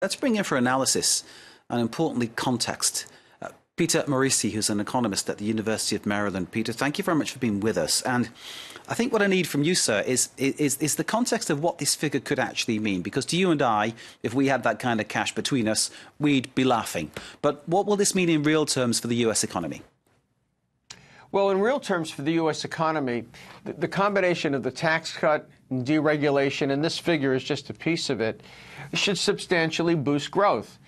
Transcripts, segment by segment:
Let's bring in for analysis and, importantly, context. Peter Morici, who's an economist at the University of Maryland. Peter, thank you very much for being with us. And I think what I need from you, sir, is the context of what this figure could actually mean. Because to you and I, if we had that kind of cash between us, we'd be laughing. But what will this mean in real terms for the US economy? Well, in real terms for the U.S. economy, the combination of the tax cut and deregulation, and this figure is just a piece of it, should substantially boost growth.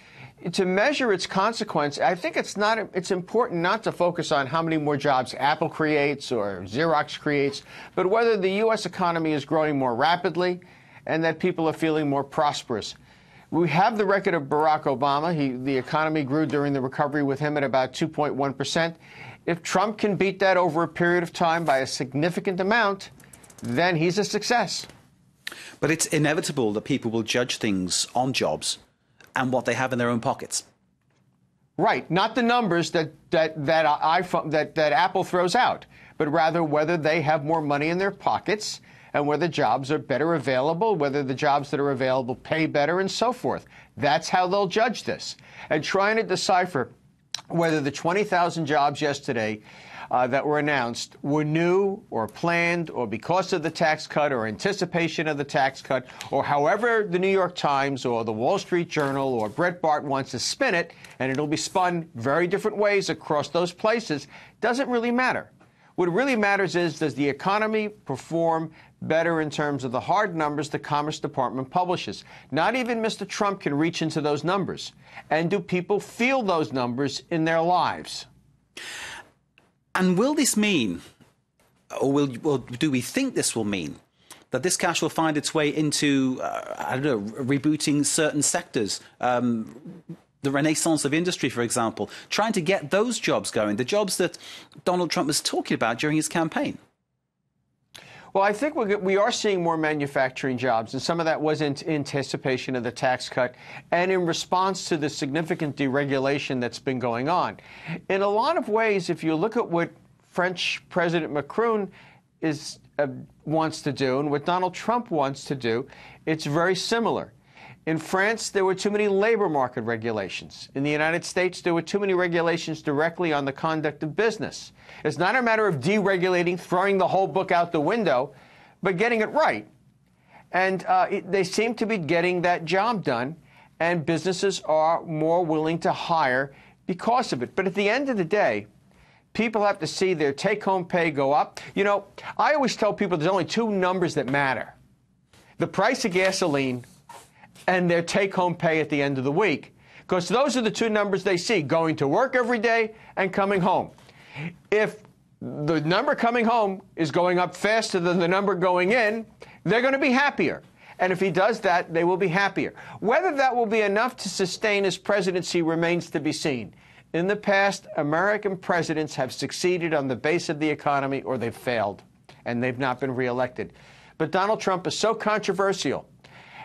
To measure its consequence, I think it's important not to focus on how many more jobs Apple creates or Xerox creates, but whether the U.S. economy is growing more rapidly and that people are feeling more prosperous. We have the record of Barack Obama. The economy grew during the recovery with him at about 2.1%. If Trump can beat that over a period of time by a significant amount, then he's a success. But it's inevitable that people will judge things on jobs and what they have in their own pockets. Right. Not the numbers that Apple throws out, but rather whether they have more money in their pockets and whether jobs are better available, whether the jobs that are available pay better, and so forth. That's how they'll judge this. And trying to decipher whether the 20,000 jobs yesterday that were announced were new or planned or because of the tax cut or anticipation of the tax cut, or however the New York Times or the Wall Street Journal or Breitbart wants to spin it, and it'll be spun very different ways across those places, doesn't really matter. What really matters is, does the economy perform better in terms of the hard numbers the Commerce Department publishes? Not even Mr. Trump can reach into those numbers. And do people feel those numbers in their lives? And will this mean, or do we think this will mean, that this cash will find its way into, I don't know, rebooting certain sectors? The renaissance of industry, for example, trying to get those jobs going, the jobs that Donald Trump was talking about during his campaign. Well, I think we are seeing more manufacturing jobs, and some of that was in anticipation of the tax cut and in response to the significant deregulation that's been going on. In a lot of ways, if you look at what French President Macron wants to do and what Donald Trump wants to do, it's very similar. In France, there were too many labor market regulations. In the United States, there were too many regulations directly on the conduct of business. It's not a matter of deregulating, throwing the whole book out the window, but getting it right. And they seem to be getting that job done, and businesses are more willing to hire because of it. But at the end of the day, people have to see their take-home pay go up. You know, I always tell people there's only two numbers that matter: the price of gasoline and their take-home pay at the end of the week, because those are the two numbers they see, going to work every day and coming home. If the number coming home is going up faster than the number going in, they're going to be happier. And if he does that, they will be happier. Whether that will be enough to sustain his presidency remains to be seen. In the past, American presidents have succeeded on the base of the economy, or they've failed, and they've not been reelected. But Donald Trump is so controversial,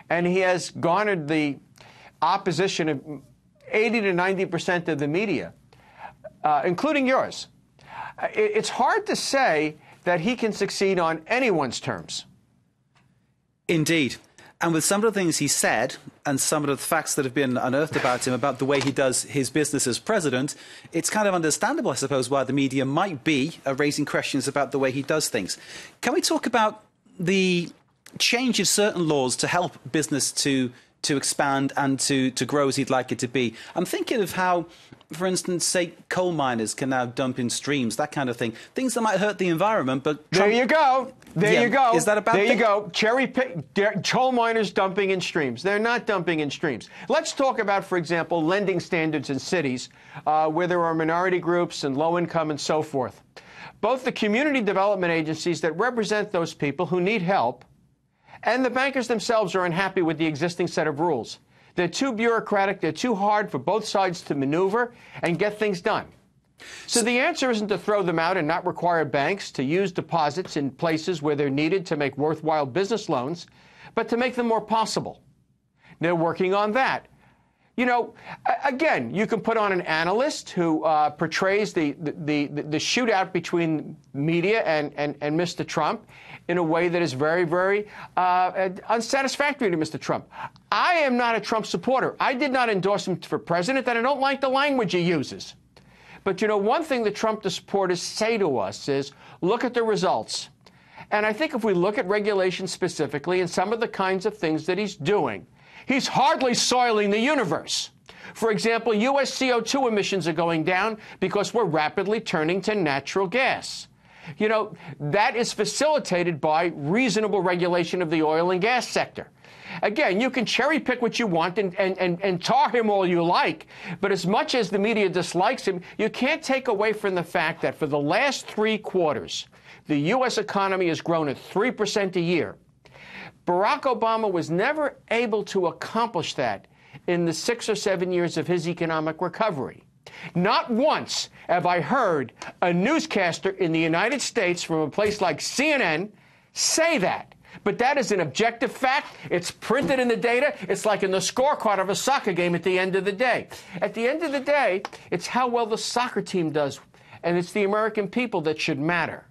and he has garnered the opposition of 80 to 90% of the media, including yours. It's hard to say that he can succeed on anyone's terms. Indeed. And with some of the things he said and some of the facts that have been unearthed about him, about the way he does his business as president, it's kind of understandable, I suppose, why the media might be raising questions about the way he does things. Can we talk about the change of certain laws to help business to expand and to grow as he'd like it to be? I'm thinking of how, for instance, say coal miners can now dump in streams, that kind of thing. Things that might hurt the environment, but Trump... There you go. There you go. Is that a bad thing? There you go. Cherry pick coal miners dumping in streams. They're not dumping in streams. Let's talk about, for example, lending standards in cities where there are minority groups and low income and so forth. Both the community development agencies that represent those people who need help and the bankers themselves are unhappy with the existing set of rules. They're too bureaucratic, they're too hard for both sides to maneuver and get things done. So the answer isn't to throw them out and not require banks to use deposits in places where they're needed to make worthwhile business loans, but to make them more possible. They're working on that. You know, again, you can put on an analyst who portrays the shootout between media and Mr. Trump in a way that is very, very unsatisfactory to Mr. Trump. I am not a Trump supporter. I did not endorse him for president, and I don't like the language he uses. But, you know, one thing the Trump supporters say to us is, look at the results. And I think if we look at regulation specifically and some of the kinds of things that he's doing, he's hardly soiling the universe. For example, U.S. CO2 emissions are going down because we're rapidly turning to natural gas. You know, that is facilitated by reasonable regulation of the oil and gas sector. Again, you can cherry pick what you want and tar him all you like, but as much as the media dislikes him, you can't take away from the fact that for the last 3 quarters, the U.S. economy has grown at 3% a year. Barack Obama was never able to accomplish that in the 6 or 7 years of his economic recovery. Not once have I heard a newscaster in the United States from a place like CNN say that. But that is an objective fact. It's printed in the data. It's like in the scorecard of a soccer game at the end of the day. At the end of the day, it's how well the soccer team does, and it's the American people that should matter.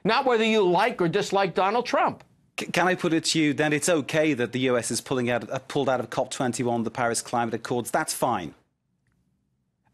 Not whether you like or dislike Donald Trump. Can I put it to you that it's okay that the US is pulled out of COP21, the Paris Climate Accords? That's fine.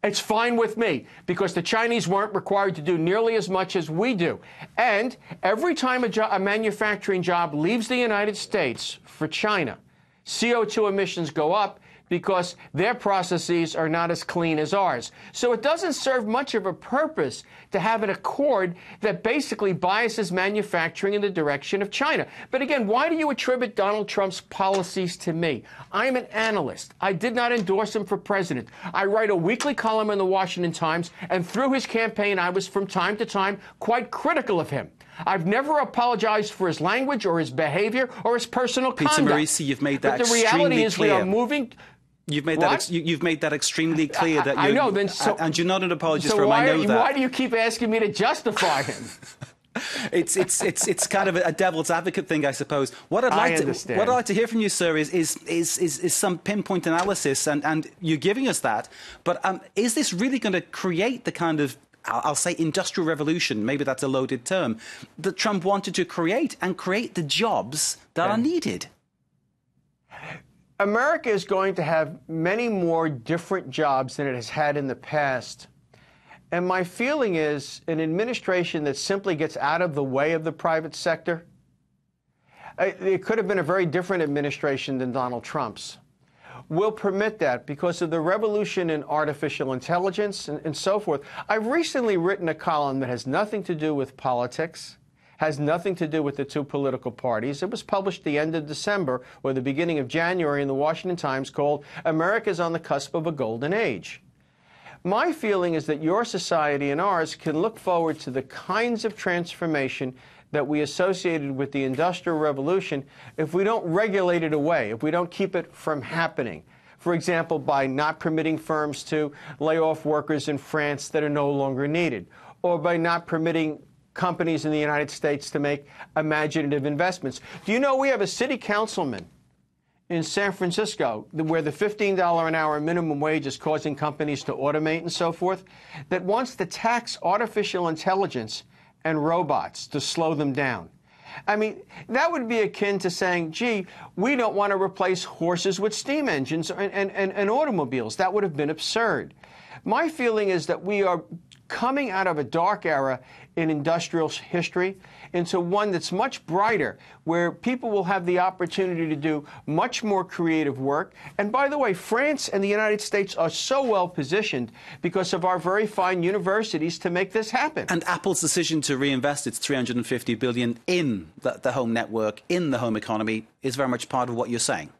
It's fine with me, because the Chinese weren't required to do nearly as much as we do. And every time a manufacturing job leaves the United States for China, CO2 emissions go up because their processes are not as clean as ours. So it doesn't serve much of a purpose to have an accord that basically biases manufacturing in the direction of China. But again, why do you attribute Donald Trump's policies to me? I'm an analyst. I did not endorse him for president. I write a weekly column in the Washington Times, and through his campaign, I was from time to time quite critical of him. I've never apologized for his language or his behavior or his personal conduct. Peter Morici, you've made that extremely clear. But the reality is we are moving... You've made that extremely clear that I know. Then so, and you're not an apologist so for him. I know that. Why do you keep asking me to justify him? It's kind of a devil's advocate thing, I suppose. What I'd like to hear from you, sir, is some pinpoint analysis, and you're giving us that. But is this really going to create the kind of, I'll say, industrial revolution, maybe that's a loaded term, that Trump wanted to create, and create the jobs that are needed? America is going to have many more different jobs than it has had in the past. And my feeling is an administration that simply gets out of the way of the private sector. It could have been a very different administration than Donald Trump's. Will permit that because of the revolution in artificial intelligence and so forth. I've recently written a column that has nothing to do with politics, has nothing to do with the 2 political parties. It was published the end of December or the beginning of January in the Washington Times, called "America's on the Cusp of a Golden Age." My feeling is that your society and ours can look forward to the kinds of transformation that we associated with the Industrial Revolution if we don't regulate it away, if we don't keep it from happening. For example, by not permitting firms to lay off workers in France that are no longer needed, or by not permitting companies in the United States to make imaginative investments. Do you know we have a city councilman in San Francisco where the $15 an hour minimum wage is causing companies to automate and so forth, that wants to tax artificial intelligence and robots to slow them down? I mean, that would be akin to saying, gee, we don't want to replace horses with steam engines and automobiles. That would have been absurd. My feeling is that we are coming out of a dark era in industrial history into one that's much brighter, where people will have the opportunity to do much more creative work. And by the way, France and the United States are so well positioned because of our very fine universities to make this happen. And Apple's decision to reinvest its $350 billion in the home network, in the home economy, is very much part of what you're saying.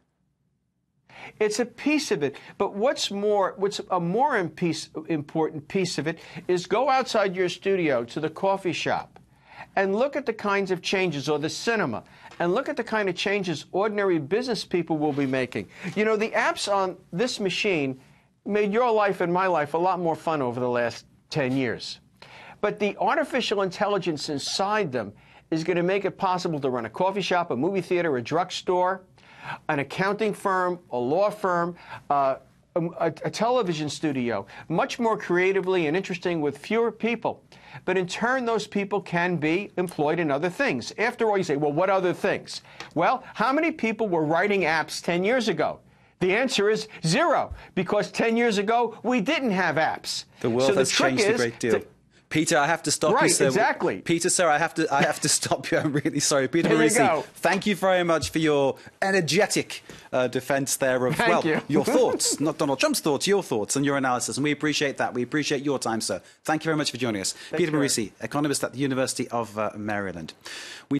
It's a piece of it. But what's a more important piece of it is go outside your studio to the coffee shop and look at the kinds of changes, or the cinema, and look at the kind of changes ordinary business people will be making. You know, the apps on this machine made your life and my life a lot more fun over the last 10 years. But the artificial intelligence inside them is going to make it possible to run a coffee shop, a movie theater, a drugstore, an accounting firm, a law firm, a television studio, much more creatively and interesting with fewer people. But in turn, those people can be employed in other things. After all, you say, well, what other things? Well, how many people were writing apps 10 years ago? The answer is 0, because 10 years ago, we didn't have apps. The world has changed a great deal. Peter, I have to stop you, sir. Exactly. Peter, sir, I have to stop you. I'm really sorry. Peter There you Morici, go. thank you very much for your energetic defense there of, your thoughts, not Donald Trump's thoughts, your thoughts and your analysis. And we appreciate that. We appreciate your time, sir. Thank you very much for joining us. Peter Morici, economist at the University of Maryland.